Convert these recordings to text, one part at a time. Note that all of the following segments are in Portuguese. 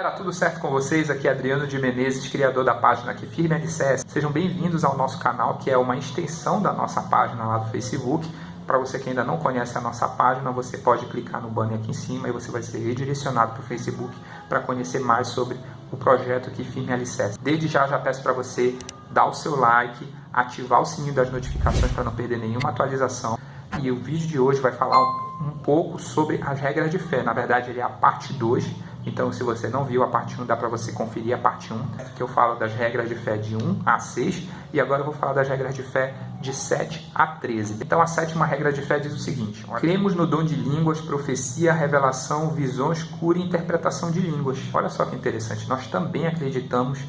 Galera, tudo certo com vocês? Aqui é Adriano de Menezes, criador da página aqui Firme Alicerce. Sejam bem-vindos ao nosso canal, que é uma extensão da nossa página lá do Facebook. Para você que ainda não conhece a nossa página, você pode clicar no banner aqui em cima e você vai ser redirecionado para o Facebook para conhecer mais sobre o projeto aqui Firme Alicerce. Desde já peço para você dar o seu like, ativar o sininho das notificações para não perder nenhuma atualização. E o vídeo de hoje vai falar um pouco sobre as regras de fé. Na verdade, ele é a parte 2. Então, se você não viu a parte 1, dá para você conferir a parte 1, que eu falo das regras de fé de 1 a 6. E agora eu vou falar das regras de fé de 7 a 13. Então, a sétima regra de fé diz o seguinte: cremos no dom de línguas, profecia, revelação, visões, cura e interpretação de línguas. Olha só que interessante. Nós também acreditamos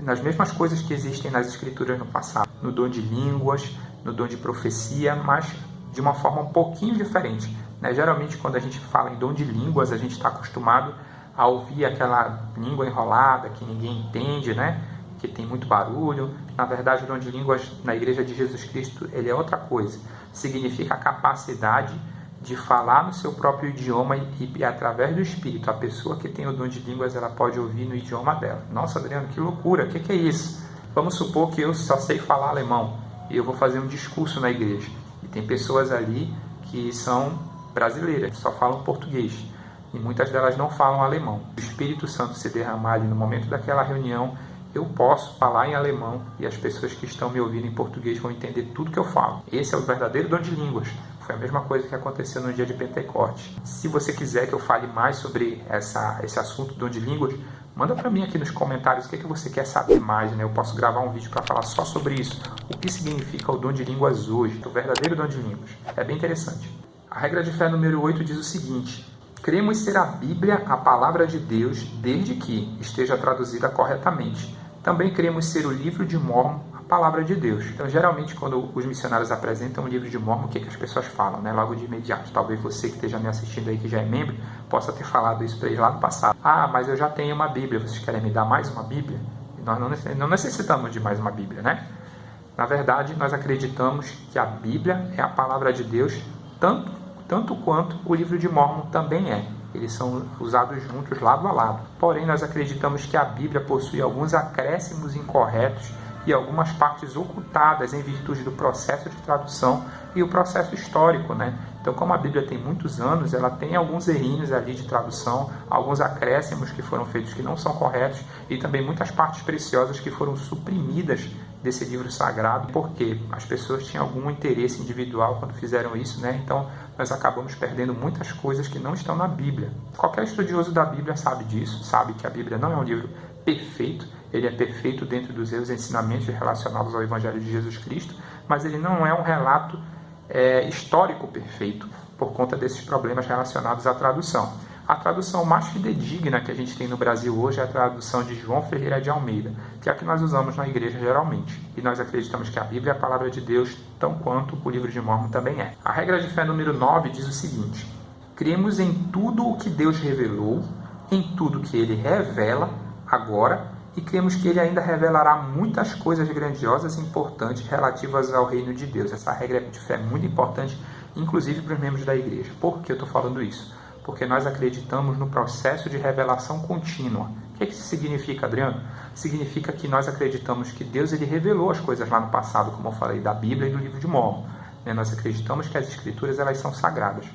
nas mesmas coisas que existem nas escrituras no passado. No dom de línguas, no dom de profecia, mas de uma forma um pouquinho diferente, né? Geralmente, quando a gente fala em dom de línguas, a gente está acostumado a ouvir aquela língua enrolada que ninguém entende, né? Que tem muito barulho. Na verdade, o dom de línguas na Igreja de Jesus Cristo, ele é outra coisa. Significa a capacidade de falar no seu próprio idioma e através do Espírito, a pessoa que tem o dom de línguas, ela pode ouvir no idioma dela. Nossa, Adriano, que loucura, o que é isso? Vamos supor que eu só sei falar alemão e eu vou fazer um discurso na igreja. E tem pessoas ali que são brasileiras, só falam português. E muitas delas não falam alemão. Se o Espírito Santo se derramar ali no momento daquela reunião, eu posso falar em alemão e as pessoas que estão me ouvindo em português vão entender tudo que eu falo. Esse é o verdadeiro dom de línguas. Foi a mesma coisa que aconteceu no dia de Pentecostes. Se você quiser que eu fale mais sobre esse assunto, dom de línguas, manda para mim aqui nos comentários o que você quer saber mais, né? Eu posso gravar um vídeo para falar só sobre isso. O que significa o dom de línguas hoje, o verdadeiro dom de línguas. É bem interessante. A regra de fé número 8 diz o seguinte: cremos ser a Bíblia a palavra de Deus, desde que esteja traduzida corretamente. Também cremos ser o livro de Mórmon a palavra de Deus. Então, geralmente, quando os missionários apresentam o livro de Mórmon, o que as pessoas falam, né? Logo de imediato. Talvez você que esteja me assistindo aí, que já é membro, possa ter falado isso para eles lá no passado. Ah, mas eu já tenho uma Bíblia, vocês querem me dar mais uma Bíblia? E nós não necessitamos de mais uma Bíblia, né? Na verdade, nós acreditamos que a Bíblia é a palavra de Deus, tanto quanto o livro de Mórmon também é. Eles são usados juntos, lado a lado. Porém, nós acreditamos que a Bíblia possui alguns acréscimos incorretos e algumas partes ocultadas em virtude do processo de tradução e o processo histórico, né? Então, como a Bíblia tem muitos anos, ela tem alguns errinhos ali de tradução, alguns acréscimos que foram feitos que não são corretos e também muitas partes preciosas que foram suprimidas desse livro sagrado, porque as pessoas tinham algum interesse individual quando fizeram isso, né? Então, nós acabamos perdendo muitas coisas que não estão na Bíblia. Qualquer estudioso da Bíblia sabe disso, sabe que a Bíblia não é um livro perfeito, ele é perfeito dentro dos seus ensinamentos relacionados ao Evangelho de Jesus Cristo, mas ele não é um relato histórico perfeito, por conta desses problemas relacionados à tradução. A tradução mais fidedigna que a gente tem no Brasil hoje é a tradução de João Ferreira de Almeida, que é a que nós usamos na igreja geralmente. E nós acreditamos que a Bíblia é a palavra de Deus, tão quanto o livro de Mórmon também é. A regra de fé número 9 diz o seguinte: cremos em tudo o que Deus revelou, em tudo que Ele revela agora, e cremos que Ele ainda revelará muitas coisas grandiosas e importantes relativas ao reino de Deus. Essa regra de fé é muito importante, inclusive para os membros da igreja. Por que eu estou falando isso? Porque nós acreditamos no processo de revelação contínua. O que isso significa, Adriano? Significa que nós acreditamos que Deus ele revelou as coisas lá no passado, como eu falei, da Bíblia e do livro de Mórmon. Nós acreditamos que as Escrituras elas são sagradas.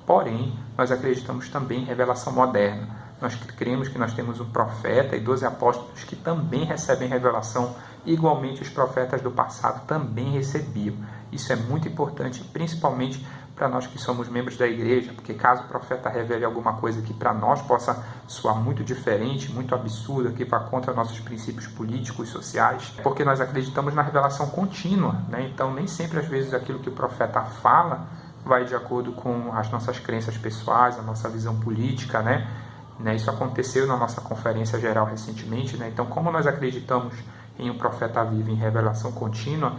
Porém, nós acreditamos também em revelação moderna. Nós cremos que nós temos um profeta e 12 apóstolos que também recebem revelação. Igualmente, os profetas do passado também recebiam. Isso é muito importante, principalmente para nós que somos membros da igreja, porque caso o profeta revele alguma coisa que para nós possa soar muito diferente, muito absurda, que vá contra nossos princípios políticos, sociais, porque nós acreditamos na revelação contínua, né? Então, nem sempre, às vezes, aquilo que o profeta fala vai de acordo com as nossas crenças pessoais, a nossa visão política, né? Isso aconteceu na nossa conferência geral recentemente, né? Então, como nós acreditamos em um profeta vivo, em revelação contínua,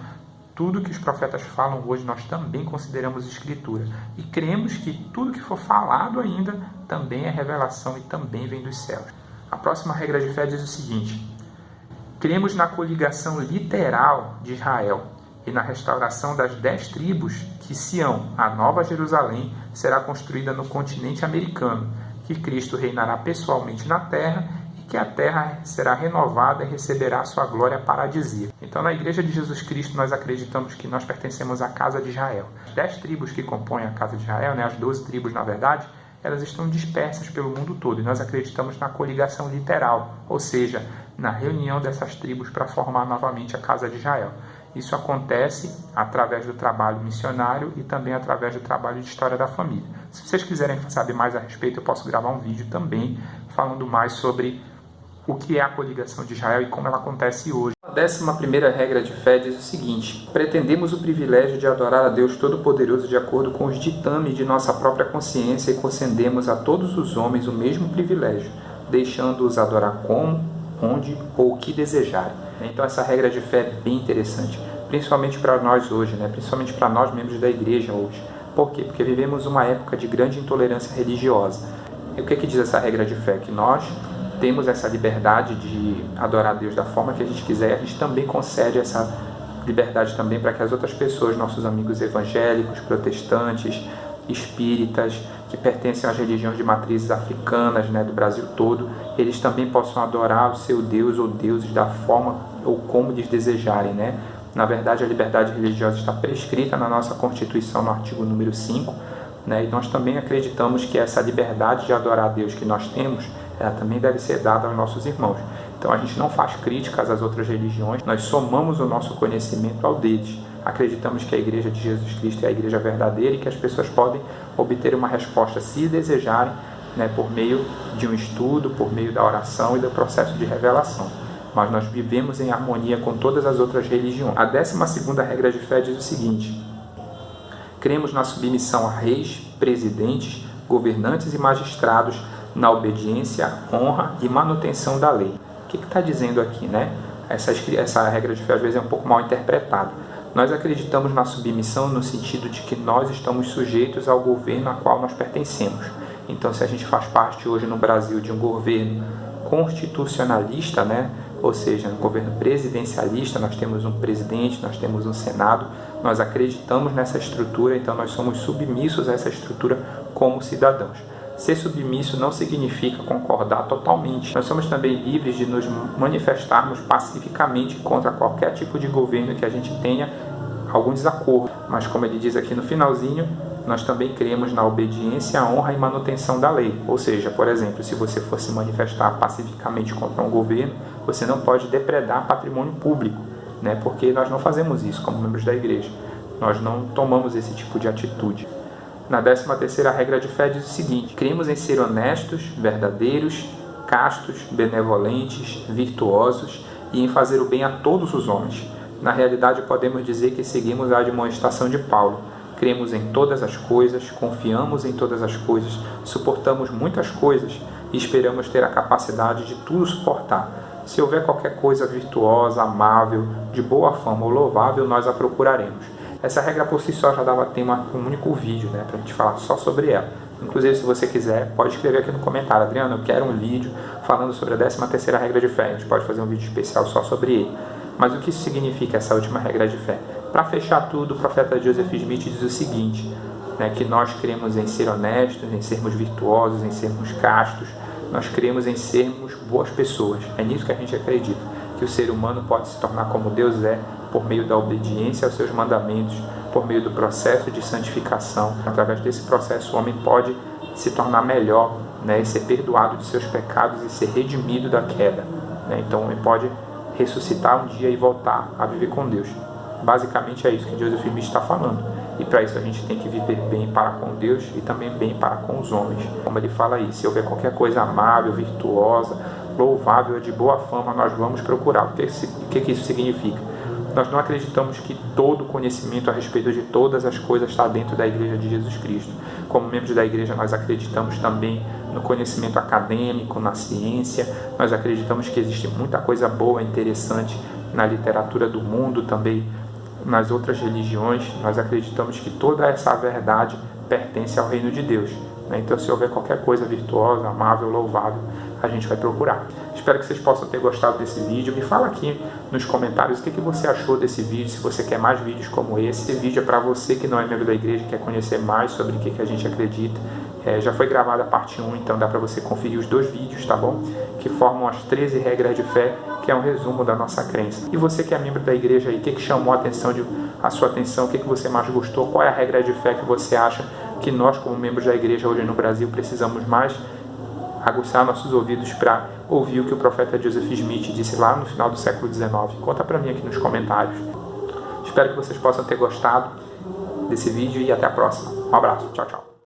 tudo que os profetas falam hoje nós também consideramos escritura. E cremos que tudo que for falado ainda também é revelação e também vem dos céus. A próxima regra de fé diz o seguinte: cremos na coligação literal de Israel e na restauração das 10 tribos que Sião, a Nova Jerusalém, será construída no continente americano, que Cristo reinará pessoalmente na terra e que a terra será renovada e receberá sua glória paradisíaca. Então, na Igreja de Jesus Cristo, nós acreditamos que nós pertencemos à casa de Israel. As 10 tribos que compõem a casa de Israel, as 12 tribos, na verdade, elas estão dispersas pelo mundo todo, e nós acreditamos na coligação literal, ou seja, na reunião dessas tribos para formar novamente a casa de Israel. Isso acontece através do trabalho missionário e também através do trabalho de história da família. Se vocês quiserem saber mais a respeito, eu posso gravar um vídeo também falando mais sobre o que é a coligação de Israel e como ela acontece hoje. A 11ª regra de fé diz o seguinte: pretendemos o privilégio de adorar a Deus Todo-Poderoso de acordo com os ditames de nossa própria consciência e concedemos a todos os homens o mesmo privilégio, deixando-os adorar como, onde ou o que desejarem. Então essa regra de fé é bem interessante, principalmente para nós hoje, principalmente para nós membros da igreja hoje. Por quê? Porque vivemos uma época de grande intolerância religiosa. E o que diz essa regra de fé? Que nós temos essa liberdade de adorar a Deus da forma que a gente quiser. A gente também concede essa liberdade também para que as outras pessoas, nossos amigos evangélicos, protestantes, espíritas, que pertencem às religiões de matrizes africanas, do Brasil todo, eles também possam adorar o seu Deus ou deuses da forma ou como lhes desejarem, Na verdade, a liberdade religiosa está prescrita na nossa Constituição, no artigo número 5, E nós também acreditamos que essa liberdade de adorar a Deus que nós temos, ela também deve ser dada aos nossos irmãos. Então a gente não faz críticas às outras religiões, nós somamos o nosso conhecimento ao deles. Acreditamos que a Igreja de Jesus Cristo é a Igreja verdadeira e que as pessoas podem obter uma resposta, se desejarem, por meio de um estudo, por meio da oração e do processo de revelação. Mas nós vivemos em harmonia com todas as outras religiões. A 12ª regra de fé diz o seguinte: cremos na submissão a reis, presidentes, governantes e magistrados, na obediência, honra e manutenção da lei. O que está dizendo aqui, Essa regra de fé às vezes é um pouco mal interpretada. Nós acreditamos na submissão no sentido de que nós estamos sujeitos ao governo a qual nós pertencemos. Então, se a gente faz parte hoje no Brasil de um governo constitucionalista, ou seja, um governo presidencialista, nós temos um presidente, nós temos um Senado, nós acreditamos nessa estrutura, então nós somos submissos a essa estrutura como cidadãos. Ser submisso não significa concordar totalmente. Nós somos também livres de nos manifestarmos pacificamente contra qualquer tipo de governo que a gente tenha algum desacordo. Mas como ele diz aqui no finalzinho, nós também cremos na obediência, honra e manutenção da lei. Ou seja, por exemplo, se você for se manifestar pacificamente contra um governo, você não pode depredar patrimônio público, porque nós não fazemos isso como membros da igreja. Nós não tomamos esse tipo de atitude. Na 13ª regra de fé diz o seguinte: cremos em ser honestos, verdadeiros, castos, benevolentes, virtuosos e em fazer o bem a todos os homens. Na realidade, podemos dizer que seguimos a admoestação de Paulo. Cremos em todas as coisas, confiamos em todas as coisas, suportamos muitas coisas e esperamos ter a capacidade de tudo suportar. Se houver qualquer coisa virtuosa, amável, de boa fama ou louvável, nós a procuraremos. Essa regra por si só já dava tema para um único vídeo, para a gente falar só sobre ela. Inclusive, se você quiser, pode escrever aqui no comentário: Adriano, eu quero um vídeo falando sobre a 13ª regra de fé. A gente pode fazer um vídeo especial só sobre ele. Mas o que isso significa, essa última regra de fé? Para fechar tudo, o profeta Joseph Smith diz o seguinte, que nós cremos em ser honestos, em sermos virtuosos, em sermos castos, nós cremos em sermos boas pessoas. É nisso que a gente acredita, que o ser humano pode se tornar como Deus é, por meio da obediência aos seus mandamentos, por meio do processo de santificação. Através desse processo, o homem pode se tornar melhor, e ser perdoado de seus pecados e ser redimido da queda. Então, o homem pode ressuscitar um dia e voltar a viver com Deus. Basicamente é isso que Joseph Smith está falando. E para isso a gente tem que viver bem para com Deus e também bem para com os homens. Como ele fala aí, se houver qualquer coisa amável, virtuosa, louvável ou de boa fama, nós vamos procurar. O que isso significa? Nós não acreditamos que todo conhecimento a respeito de todas as coisas está dentro da Igreja de Jesus Cristo. Como membros da Igreja, nós acreditamos também no conhecimento acadêmico, na ciência. Nós acreditamos que existe muita coisa boa, interessante na literatura do mundo, também nas outras religiões. Nós acreditamos que toda essa verdade pertence ao reino de Deus. Então, se houver qualquer coisa virtuosa, amável, louvável, a gente vai procurar. Espero que vocês possam ter gostado desse vídeo. Me fala aqui nos comentários o que você achou desse vídeo, se você quer mais vídeos como esse. Esse vídeo é para você que não é membro da igreja, quer conhecer mais sobre o que a gente acredita Já foi gravada a parte 1, então dá para você conferir os 2 vídeos, tá bom? Que formam as 13 regras de fé, que é um resumo da nossa crença. E você que é membro da igreja aí, o que chamou a sua atenção, o que você mais gostou, qual é a regra de fé que você acha que nós, como membros da igreja hoje no Brasil, precisamos mais aguçar nossos ouvidos para ouvir o que o profeta Joseph Smith disse lá no final do século XIX. Conta para mim aqui nos comentários. Espero que vocês possam ter gostado desse vídeo e até a próxima. Um abraço. Tchau, tchau.